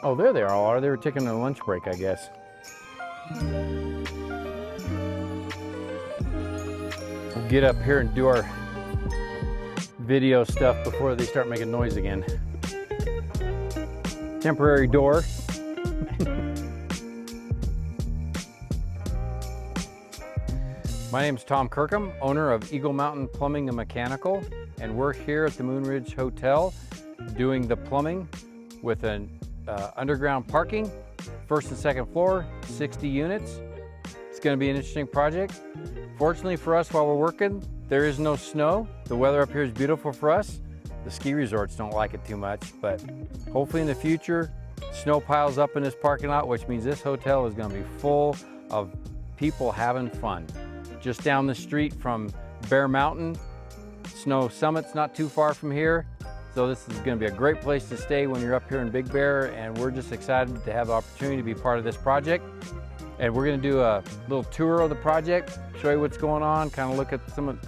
Oh, there they all are. They were taking a lunch break, I guess. We'll get up here and do our video stuff before they start making noise again. Temporary door. My name is Tom Kirkham, owner of Eagle Mountain Plumbing and Mechanical, and we're here at the Moonridge Hotel doing the plumbing with an underground parking, first and second floor, 60 units. It's going to be an interesting project. Fortunately for us, while we're working, there is no snow. The weather up here is beautiful for us. The ski resorts don't like it too much, but hopefully in the future, snow piles up in this parking lot, which means this hotel is going to be full of people having fun. Just down the street from Bear Mountain, Snow Summit's not too far from here. So this is going to be a great place to stay when you're up here in Big Bear, and we're just excited to have the opportunity to be part of this project. And we're going to do a little tour of the project, show you what's going on, kind of look at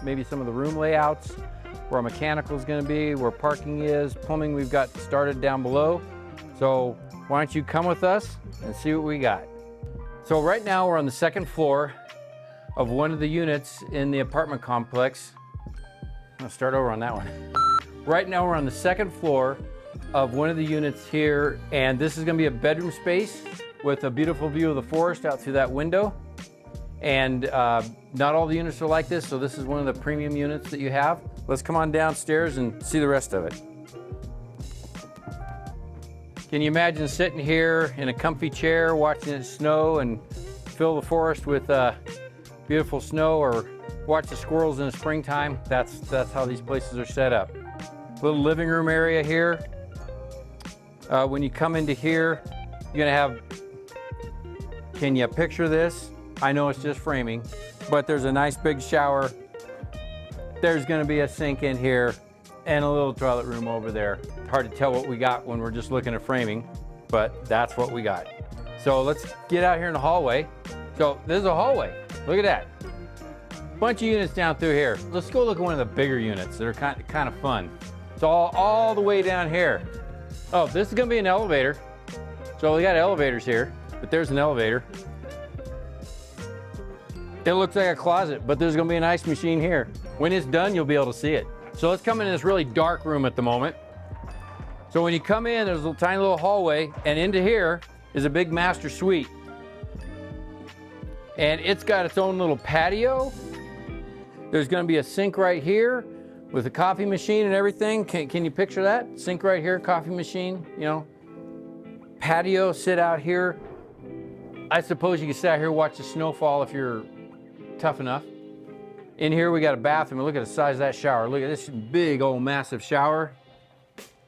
maybe some of the room layouts, where mechanical is going to be, where parking is, plumbing we've got started down below. So why don't you come with us and see what we got. So right now we're on the second floor of one of the units in the apartment complex. I'm gonna start over on that one. Right now we're on the second floor of one of the units here, and this is gonna be a bedroom space with a beautiful view of the forest out through that window. And not all the units are like this, so this is one of the premium units that you have. Let's come on downstairs and see the rest of it. Can you imagine sitting here in a comfy chair watching it snow and fill the forest with beautiful snow, or watch the squirrels in the springtime? That's how these places are set up. Little living room area here. When you come into here, you're gonna have, can you picture this? I know it's just framing, but there's a nice big shower. There's gonna be a sink in here and a little toilet room over there. Hard to tell what we got when we're just looking at framing, but that's what we got. So let's get out here in the hallway. So there's a hallway. Look at that. Bunch of units down through here. Let's go look at one of the bigger units that are kind of fun. It's all the way down here. Oh, this is gonna be an elevator. So we got elevators here, but there's an elevator. It looks like a closet, but there's gonna be an ice machine here. When it's done, you'll be able to see it. So let's come in this really dark room at the moment. So when you come in, there's a tiny little hallway, and into here is a big master suite. And it's got its own little patio. There's gonna be a sink right here with a coffee machine and everything. Can you picture that? Sink right here, coffee machine, you know. Patio, sit out here. I suppose you can sit out here and watch the snowfall if you're tough enough. In here we got a bathroom. Look at the size of that shower. Look at this big old massive shower.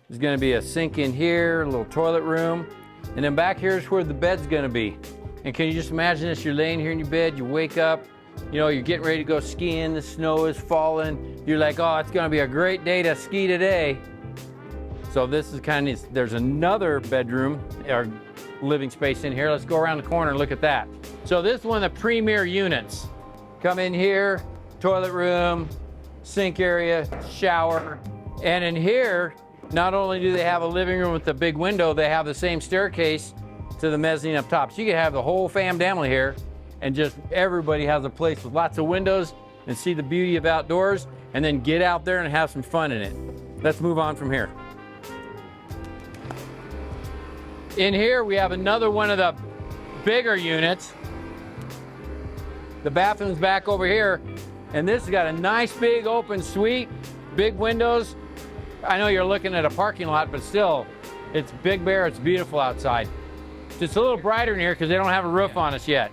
There's gonna be a sink in here, a little toilet room. And then back here is where the bed's gonna be. And can you just imagine this? You're laying here in your bed, you wake up, you know, you're getting ready to go skiing, the snow is falling. You're like, oh, it's gonna be a great day to ski today. So this is kind of, there's another bedroom or living space in here. Let's go around the corner and look at that. So this is one of the premier units. Come in here, toilet room, sink area, shower. And in here, not only do they have a living room with a big window, they have the same staircase to the mezzanine up top. So you can have the whole family here, and just everybody has a place with lots of windows and see the beauty of outdoors, and then get out there and have some fun in it. Let's move on from here. In here, we have another one of the bigger units. The bathroom's back over here, and this has got a nice big open suite, big windows. I know you're looking at a parking lot, but still, it's Big Bear, it's beautiful outside. It's a little brighter in here because they don't have a roof on us yet.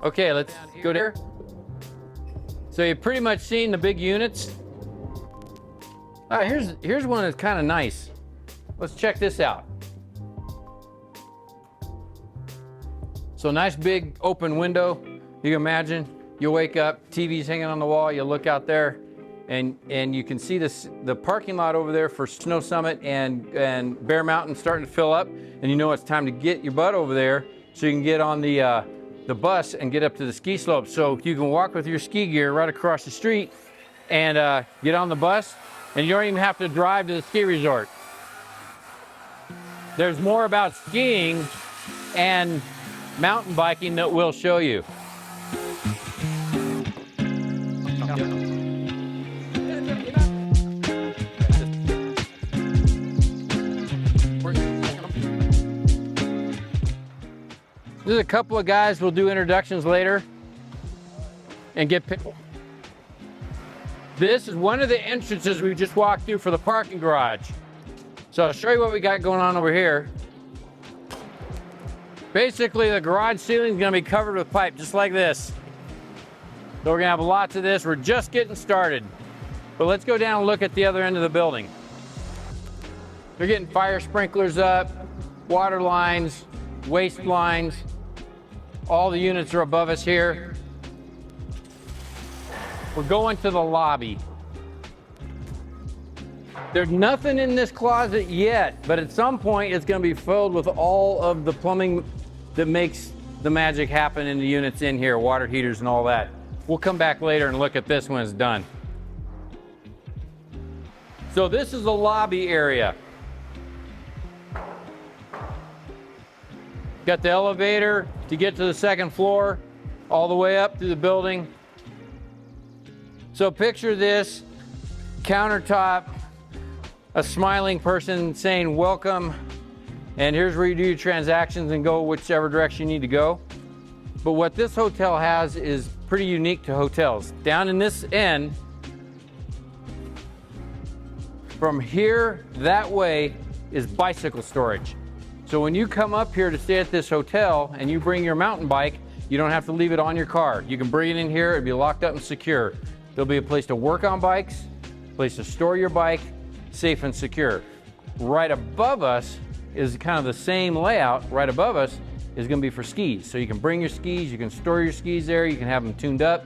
Okay, let's go there. So you've pretty much seen the big units. Here's one that's kind of nice. Let's check this out. So nice big open window. You can imagine, you wake up, TV's hanging on the wall, you look out there, and you can see the parking lot over there for Snow Summit and Bear Mountain starting to fill up, and you know it's time to get your butt over there so you can get on the bus and get up to the ski slope. So you can walk with your ski gear right across the street and get on the bus and you don't even have to drive to the ski resort. There's more about skiing and mountain biking that we'll show you. There's a couple of guys we'll do introductions later and get picked. This is one of the entrances we just walked through for the parking garage. So I'll show you what we got going on over here. Basically, the garage ceiling is going to be covered with pipe, just like this. So we're going to have lots of this. We're just getting started. But let's go down and look at the other end of the building. They're getting fire sprinklers up, water lines, waste lines. All the units are above us here. We're going to the lobby. There's nothing in this closet yet, but at some point it's going to be filled with all of the plumbing that makes the magic happen in the units in here, water heaters and all that. We'll come back later and look at this when it's done. So this is the lobby area. Got the elevator to get to the second floor, all the way up through the building. So picture this, countertop, a smiling person saying welcome, and here's where you do your transactions and go whichever direction you need to go. But what this hotel has is pretty unique to hotels. Down in this end, from here that way is bicycle storage. So when you come up here to stay at this hotel and you bring your mountain bike, you don't have to leave it on your car. You can bring it in here, it'll be locked up and secure. There'll be a place to work on bikes, a place to store your bike, safe and secure. Right above us is kind of the same layout. Right above us is gonna be for skis. So you can bring your skis, you can store your skis there, you can have them tuned up,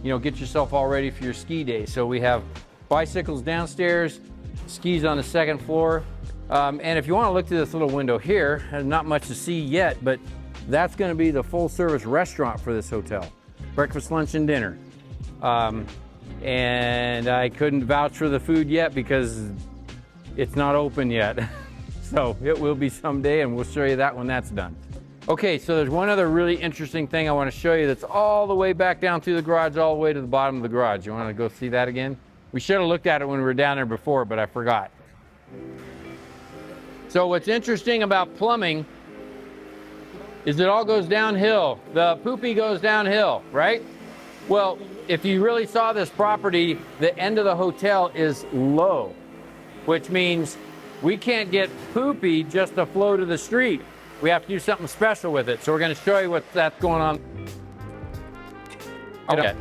you know, get yourself all ready for your ski day. So we have bicycles downstairs, skis on the second floor. And if you want to look through this little window here, there's not much to see yet, but that's going to be the full service restaurant for this hotel. Breakfast, lunch, and dinner. And I couldn't vouch for the food yet because it's not open yet. So it will be someday, and we'll show you that when that's done. Okay, so there's one other really interesting thing I want to show you that's all the way back down through the garage, all the way to the bottom of the garage. You want to go see that again? We should have looked at it when we were down there before, but I forgot. So what's interesting about plumbing is it all goes downhill. The poopy goes downhill, right? Well, if you really saw this property, the end of the hotel is low, which means we can't get poopy just to flow to the street. We have to do something special with it. So we're going to show you what that's going on. Okay.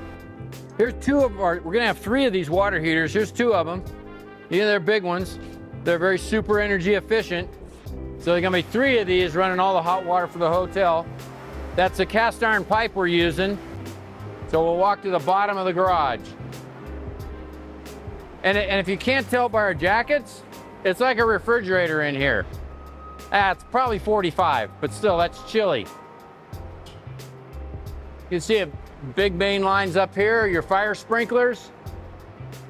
Here's two of our, we're going to have 3 of these water heaters. Here's 2 of them. Yeah, they're big ones. They're very super energy efficient. So there's gonna be 3 of these running all the hot water for the hotel. That's the cast iron pipe we're using. So we'll walk to the bottom of the garage. And if you can't tell by our jackets, it's like a refrigerator in here. It's probably 45, but still, that's chilly. You can see a big main lines up here, your fire sprinklers.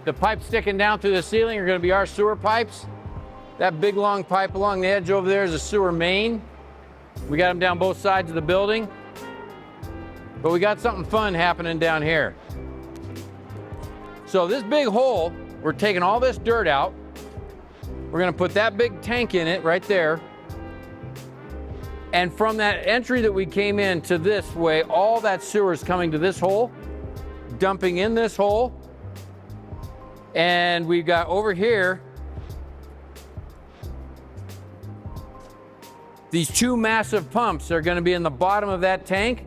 The pipes sticking down through the ceiling are gonna be our sewer pipes. That big long pipe along the edge over there is a sewer main. We got them down both sides of the building. But we got something fun happening down here. So this big hole, we're taking all this dirt out. We're gonna put that big tank in it right there. And from that entry that we came in to this way, all that sewer is coming to this hole, dumping in this hole. And we've got over here these 2 massive pumps are going to be in the bottom of that tank,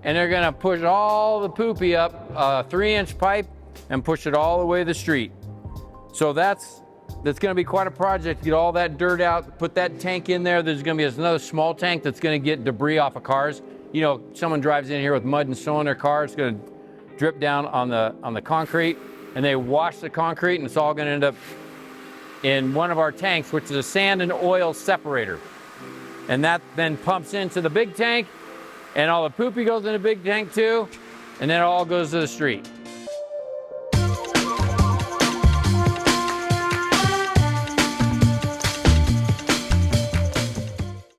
and they're going to push all the poopy up a 3-inch pipe and push it all the way to the street. So that's going to be quite a project to get all that dirt out, put that tank in there. There's going to be another small tank that's going to get debris off of cars. You know, someone drives in here with mud and snow in their car, it's going to drip down on the concrete, and they wash the concrete, and it's all going to end up in one of our tanks, which is a sand and oil separator. And that then pumps into the big tank, and all the poopy goes in the big tank too, and then it all goes to the street.